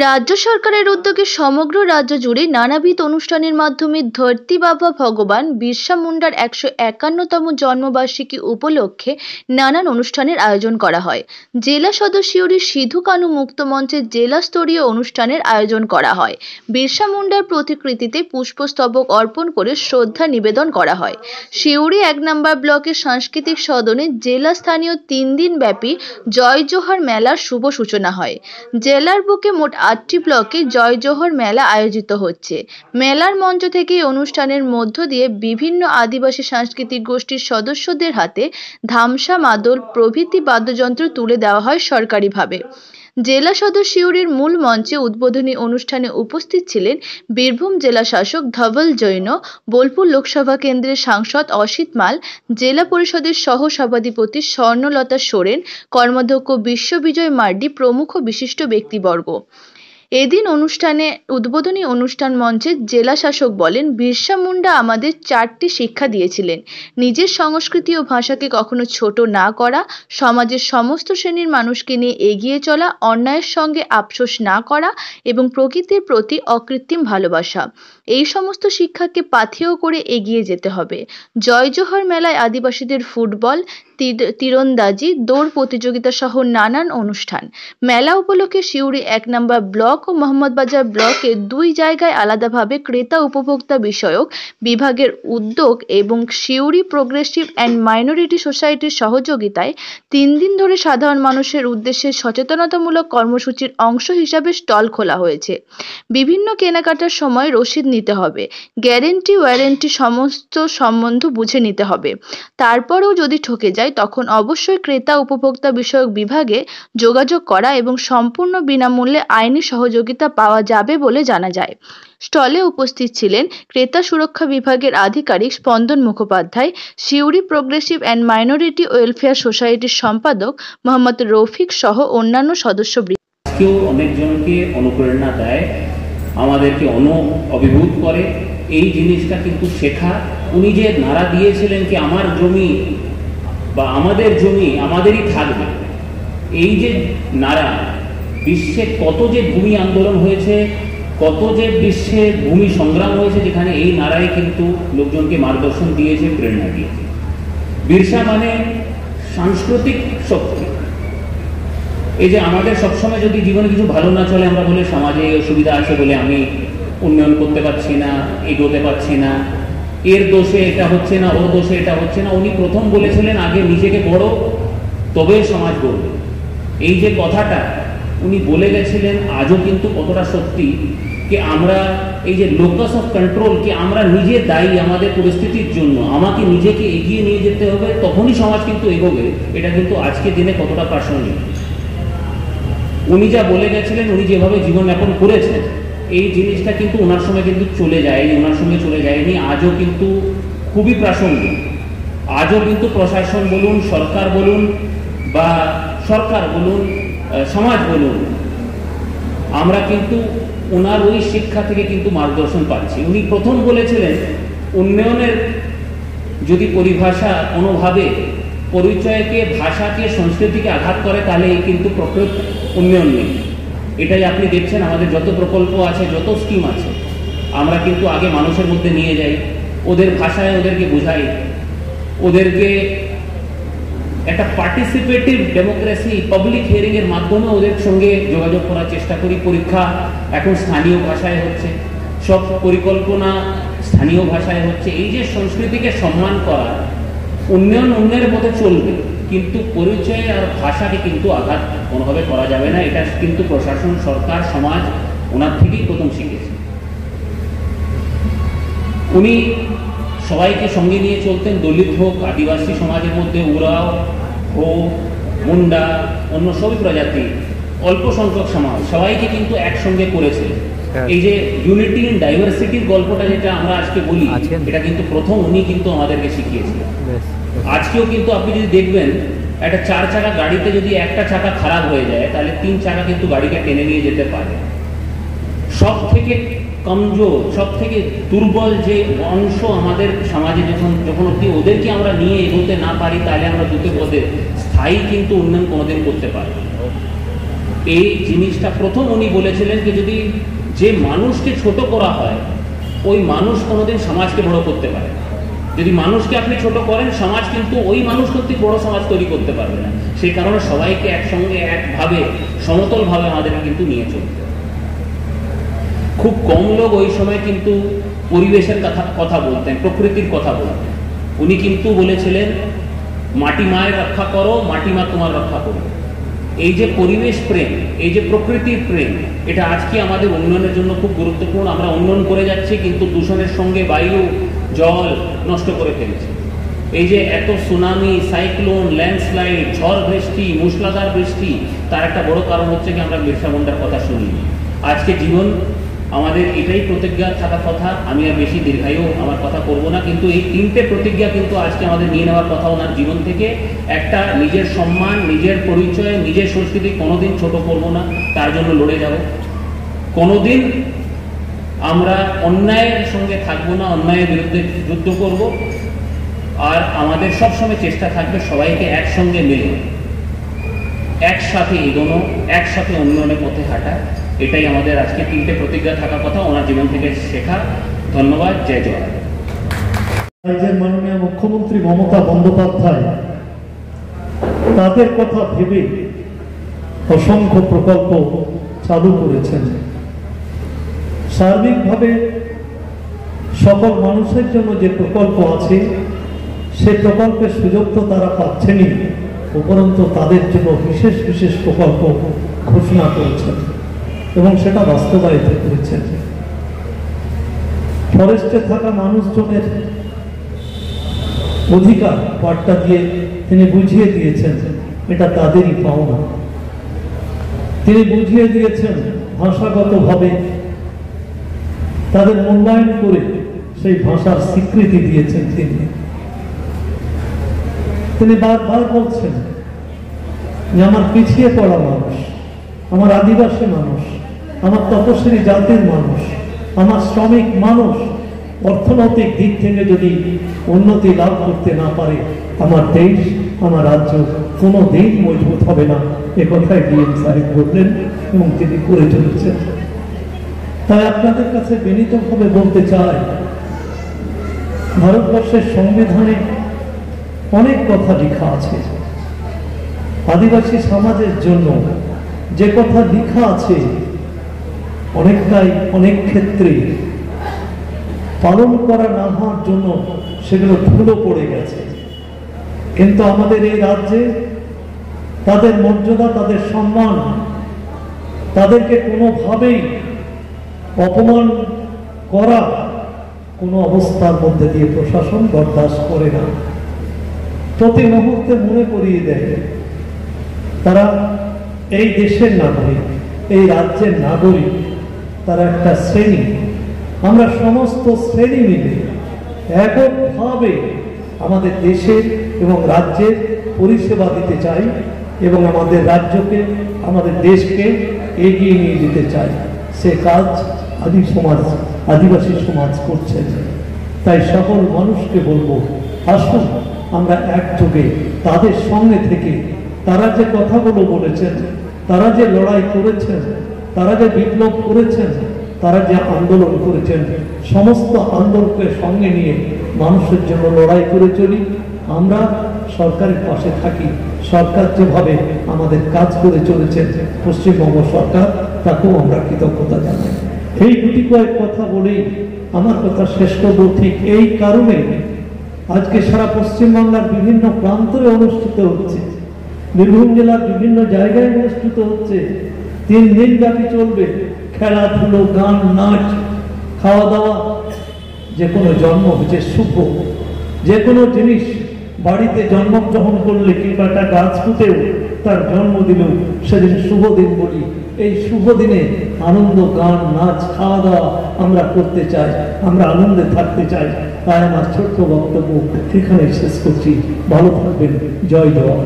রাজ্য সরকারের উদ্যোগে সমগ্র রাজ্য জুড়ে নানাবিধ অনুষ্ঠানের মাধ্যমে ধরতি বাবা ভগবান বিরসা মুন্ডার ১৫১তম জন্মবার্ষিকী উপলক্ষে নানান অনুষ্ঠানের আয়োজন করা হয়। জেলা সদর সিউড়ির সিধু কানু মুক্ত মঞ্চে জেলা স্তরীয় অনুষ্ঠানের আয়োজন করা হয়। বিরসা মুন্ডার প্রতিকৃতিতে পুষ্পস্তবক অর্পণ করে শ্রদ্ধা নিবেদন করা হয়। সিউড়ি ১ নম্বর ব্লকের সাংস্কৃতিক সদনে জেলা স্থানীয় ৩ দিন ব্যাপী জয় জোহার মেলার শুভ সূচনা হয়। জেলার বুকে মোট ৮টি ব্লকে জয় জোহর মেলা আয়োজিত হচ্ছে। মেলার মঞ্চ থেকে অনুষ্ঠানের মধ্য দিয়ে বিভিন্ন আদিবাসী সাংস্কৃতিক গোষ্ঠীর সদস্যদের হাতে ধামসা, মাদল প্রভৃতি বাদ্যযন্ত্র তুলে দেওয়া হয় সরকারিভাবে। জেলা সদর সিউড়ির মূল মঞ্চে উদ্বোধনী অনুষ্ঠানে উপস্থিত ছিলেন বীরভূম জেলা শাসক ধবল জৈন, বোলপুর লোকসভা কেন্দ্রের সাংসদ অসিত মাল, জেলা পরিষদের সহ সভাধিপতি স্বর্ণলতা সোরেন, কর্মাধ্যক্ষ বিশ্ববিজয় মার্ডি প্রমুখ বিশিষ্ট ব্যক্তিবর্গ। এদিন উদ্বোধনী অনুষ্ঠান মঞ্চে জেলা শাসক বলেন, বিরসা মুন্ডা আমাদের 4টি শিক্ষা দিয়েছিলেন। নিজের সংস্কৃতি ও ভাষাকে কখনো ছোট না করা, সমাজের সমস্ত শ্রেণীর মানুষকে নিয়ে এগিয়ে চলা, অন্যায়ের সঙ্গে আপসোস না করা এবং প্রকৃতির প্রতি অকৃত্রিম ভালোবাসা। এই সমস্ত শিক্ষাকে পাথেয় করে এগিয়ে যেতে হবে। জয় জোহর মেলায় আদিবাসীদের ফুটবল, তীরন্দাজি, দৌড় প্রতিযোগিতা সহ নানান অনুষ্ঠান। মেলা উপলক্ষে সিউড়ি ১ নম্বর ব্লক ও মোহাম্মদবাজার ব্লকের 2 জায়গায় আলাদাভাবে ক্রেতা উপভোক্তা বিষয়ক বিভাগের উদ্যোগ এবং সিউড়ি প্রোগ্রেসিভ অ্যান্ড মাইনরিটি সোসাইটির সহযোগিতায় 3 দিন ধরে সাধারণ মানুষের উদ্দেশ্যে সচেতনতামূলক কর্মসূচির অংশ হিসাবে স্টল খোলা হয়েছে। বিভিন্ন কেনাকাটার সময় রসিদ নিতে হবে, গ্যারেন্টি ওয়ারেন্টি সমস্ত সম্বন্ধ বুঝে নিতে হবে। তারপরেও যদি ঠকে যায় তখন অবশ্যই ক্রেতা উপভোক্তা বিষয়ক বিভাগে যোগাযোগ করা এবং সম্পূর্ণ বিনামূল্যে আইনি সহযোগিতা পাওয়া যাবে বলে জানা যায়। স্টলে উপস্থিত ছিলেন ক্রেতা সুরক্ষা বিভাগের আধিকারিক স্পন্দন Mukhopadhyay, Suri progressive and minority welfare সোসাইটির সম্পাদক মোহাম্মদ রফিক সহ অন্যান্য সদস্যবৃন্দ। কেউ অনেকজনকে অনুপ্রেরণা দেয়, আমাদেরকে অভিভূত করে। এই জিনিসটা কিন্তু শেখা। উনি যে নারা দিয়েছিলেন কি আমার জমি বা আমাদের জমি আমাদেরই থাকবে, এই যে নারা, বিশ্বে কত যে ভূমি আন্দোলন হয়েছে, কত যে বিশ্বে ভূমি সংগ্রাম হয়েছে, যেখানে এই নারাই কিন্তু লোকজনকে মার্গদর্শন দিয়েছে, প্রেরণা দিয়েছে। বিরসা মানে সাংস্কৃতিক শক্তি। এই যে আমাদের সবসময় যদি জীবনে কিছু ভালো না চলে, আমরা বলে সমাজে অসুবিধা আছে বলে আমি উন্নয়ন করতে পারছি না, এগোতে পারছি না, এর দোষে এটা হচ্ছে না, ওর দোষে এটা হচ্ছে না। উনি প্রথম বলেছিলেন আগে নিজেকে গড়ো, তবে সমাজ গড়বে। এই যে কথাটা উনি বলে গেছিলেন, আজও কিন্তু কতটা সত্যি কি আমরা এই যে লোকাস অফ কন্ট্রোল, কি আমরা নিজে দায়ী আমাদের পরিস্থিতির জন্য, আমাকে নিজেকে এগিয়ে নিয়ে যেতে হবে, তখনই সমাজ কিন্তু এগোবে। এটা কিন্তু আজকের দিনে কতটা প্রাসঙ্গিক। উনি যা বলে গেছিলেন, উনি যেভাবে জীবনযাপন করেছেন, এই জিনিসটা কিন্তু ওনার সময় কিন্তু চলে যায়নি, ওনার সঙ্গে চলে যায়নি, আজও কিন্তু খুবই প্রাসঙ্গিক। আজও কিন্তু প্রশাসন বলুন, সরকার বলুন বা সরকার বলুন, সমাজ বলুন, আমরা কিন্তু ওনার ওই শিক্ষা থেকে কিন্তু মার্গদর্শন পাচ্ছি। উনি প্রথম বলেছিলেন উন্নয়নের যদি পরিভাষা কোনোভাবে পরিচয়কে, ভাষাকে, সংস্কৃতিকে আঘাত করে, তাহলে এই কিন্তু প্রকৃত উন্নয়ন নেই। এটাই আপনি দেখছেন আমাদের যত প্রকল্প আছে, যত স্কিম আছে, আমরা কিন্তু আগে মানুষের মধ্যে নিয়ে যাই, ওদের ভাষায় ওদেরকে বোঝাই, ওদেরকে একটা পার্টিসিপেটিভ ডেমোক্রেসি, পাবলিক হিয়ারিং এর মাধ্যমে ওদের সঙ্গে যোগাযোগ করার চেষ্টা করি। পরীক্ষা এখন স্থানীয় ভাষায় হচ্ছে, সব পরিকল্পনা স্থানীয় ভাষায় হচ্ছে। এই যে সংস্কৃতিকে সম্মান করা, উন্নয়নের পথে চলবে, কিন্তু পরিচয় আর ভাষাকে কিন্তু আঘাত কোনোভাবে করা যাবে না। এটা কিন্তু প্রশাসন, সরকার, সমাজ ওনার থেকেই প্রথম শিখেছে। উনি সবাইকে সঙ্গে নিয়ে চলতেন, দলিত হোক, আদিবাসী সমাজের মধ্যে উরাও হোক, মুন্ডা, অন্য সবই প্রজাতি, অল্প সংখ্যক সমাজ, সবাইকে কিন্তু একসঙ্গে করেছে। এই যে ইউনিটি ইন ডাইভার্সিটির গল্পটা যেটা আমরা আজকে বলি, এটা কিন্তু প্রথম উনি কিন্তু আমাদেরকে শিখিয়েছিলেন। আজকেও কিন্তু আপনি যদি দেখবেন, একটা 4 চাকা গাড়িতে যদি একটা চাকা খারাপ হয়ে যায়, তাহলে 3 চাকা কিন্তু গাড়িকে টেনে নিয়ে যেতে পারে। সব থেকে কমজোর, সব থেকে দুর্বল যে অংশ আমাদের সমাজে, যখন অব্দি ওদেরকে আমরা নিয়ে এগোতে না পারি, তাহলে আমরা দ্রুত পথে স্থায়ী কিন্তু উন্নয়ন কোনোদিন করতে পারি। এই জিনিসটা প্রথম উনি বলেছিলেন যে যদি যে মানুষকে ছোট করা হয় ওই মানুষ কোনোদিন সমাজকে বড় করতে পারে না। যদি মানুষকে আপনি ছোট করেন সমাজ কিন্তু ওই মানুষ কর্তৃক বড় সমাজ তৈরি করতে পারবে না। সেই কারণে সবাইকে একসঙ্গে একভাবে সমতলভাবে আমাদেরকে কিন্তু নিয়ে চলতে হবে। খুব কম লোক ওই সময় কিন্তু পরিবেশের কথা বলতেন, প্রকৃতির কথা বলতেন। উনি কিন্তু বলেছিলেন মাটি মায়ের রক্ষা করো, মাটি মা তোমার রক্ষা করবে। এই যে পরিবেশ প্রেম, এই যে প্রকৃতির প্রেম, এটা আজকে আমাদের উন্নয়নের জন্য খুব গুরুত্বপূর্ণ। আমরা উন্নয়ন করে যাচ্ছি কিন্তু দূষণের সঙ্গে বায়ু জল নষ্ট করে ফেলছে। এই যে এত সুনামি, সাইক্লোন, ল্যান্ডস্লাইড, ঝড় বৃষ্টি, মুষলধার বৃষ্টি, তার একটা বড় কারণ হচ্ছে কি আমরা বিরসা মুন্ডার কথা শুনি। আজকে জীবন আমাদের এটাই প্রতিজ্ঞা থাকা কথা। আমি আর বেশি দীর্ঘায়ু আমার কথা করব না, কিন্তু এই তিনটে প্রতিজ্ঞা কিন্তু আজকে আমাদের নিয়ে নেওয়ার কথা ওনার জীবন থেকে। একটা, নিজের সম্মান, নিজের পরিচয়, নিজের সংস্কৃতি কোনোদিন ছোট করব না, তার জন্য লড়ে যাব। কোনোদিন আমরা অন্যায়ের সঙ্গে থাকবো না, অন্যায়ের বিরুদ্ধে যুদ্ধ করব। আর আমাদের সবসময় চেষ্টা থাকবে সবাইকে একসঙ্গে মিলে একসাথে এগোনো, একসাথে উন্নয়নের পথে হাঁটা। এটাই আমাদের আজকে তিনটে প্রতিজ্ঞা থাকার কথা, ওনার জীবন থেকে শেখা। ধন্যবাদ। জয় জওয়ান। রাজ্যের মাননীয় মুখ্যমন্ত্রী মমতা বন্দ্যোপাধ্যায় তাদের কথা ভেবে অসংখ্য প্রকল্প চালু করেছেন। সার্বিকভাবে সকল মানুষের জন্য যে প্রকল্প আছে সে প্রকল্পের সুযোগ তো তারা পাচ্ছেনই, উপরন্তু তাদের জন্য বিশেষ বিশেষ প্রকল্প ঘোষণা করেছেন এবং সেটা বাস্তবায়িত করেছেন। ফরেস্টে থাকা মানুষজনের অধিকার বার্তা দিয়ে তিনি বুঝিয়ে দিয়েছেন এটা তাদেরই পাওনা। তিনি বুঝিয়ে দিয়েছেন ভাষাগতভাবে তাদের মূল্যায়ন করে সেই ভাষার স্বীকৃতি দিয়েছেন। তিনি বারবার বলছেন যে আমার পিছিয়ে পড়া মানুষ, আমার আদিবাসী মানুষ, আমার তপশিলি জাতির মানুষ, আমার শ্রমিক মানুষ অর্থনৈতিক দিক থেকে যদি উন্নতি লাভ করতে না পারে আমার দেশ, আমার রাজ্য কোনো দিন মজবুত হবে না। একথাই ডিএম সাহেব বললেন এবং তিনি করে চলেছেন। তাই আপনাদের কাছে বিনীতভাবে বলতে চাই, ভারতবর্ষের সংবিধানে অনেক কথা লেখা আছে। আদিবাসী সমাজের জন্য যে কথা লেখা আছে অনেকটাই অনেক ক্ষেত্রে পালন করা না হওয়ার জন্য সেগুলো ধুলো পড়ে গেছে। কিন্তু আমাদের এই রাজ্যে তাদের মর্যাদা, তাদের সম্মান, তাদেরকে কোনোভাবেই অপমান করা কোনো অবস্থার মধ্যে দিয়ে প্রশাসন বরদাস্ত করে না। প্রতি মুহূর্তে মনে করিয়ে দেয় তারা এই দেশের নাগরিক, এই রাজ্যের নাগরিক, তারা একটা শ্রেণী। আমরা সমস্ত শ্রেণী মিলে এককভাবে আমাদের দেশের এবং রাজ্যের পরিষেবা দিতে চাই এবং আমাদের রাজ্যকে, আমাদের দেশকে এগিয়ে নিয়ে যেতে চাই। সে কাজ আদিবাসী সমাজ করছে। তাই সকল মানুষকে বলবো, আসুন আমরা একযোগে তাদের সঙ্গে থেকে তারা যে কথাগুলো বলেছেন, তারা যে লড়াই করেছেন, তারা যে বিপ্লব করেছেন, তারা যে আন্দোলন করেছেন, সমস্ত আন্দোলনকে সঙ্গে নিয়ে মানুষের জন্য লড়াই করে চলি। আমরা সরকারের পাশে থাকি। সরকার যেভাবে আমাদের কাজ করে চলেছেন পশ্চিমবঙ্গ সরকার, তাকেও আমরা কৃতজ্ঞতা জানাই। এই দুটি কয়েক কথা বলেই আমার কথা শেষ করব। ঠিক এই কারণে আজকে সারা পশ্চিমবাংলার বিভিন্ন প্রান্তরে অনুষ্ঠিত হচ্ছে, বীরভূম জেলার বিভিন্ন জায়গায় অনুষ্ঠিত হচ্ছে। 3 দিন ব্যাপী চলবে খেলাধুলো, গান, নাচ, খাওয়া দাওয়া। যে কোনো জন্ম হচ্ছে শুভ। যে কোনো জিনিস বাড়িতে জন্মগ্রহণ করলে কিংবা একটা গাছ পুঁতেও তার জন্ম দিলেও সেদিন শুভ দিন বলি। এই শুভ দিনে আনন্দ, গান, নাচ, খাওয়া দাওয়া আমরা করতে চাই, আমরা আনন্দে থাকতে চাই। তাই আমার ছোট্ট বক্তব্য এখানে শেষ করছি। ভালো থাকবেন। জয় জওয়ান।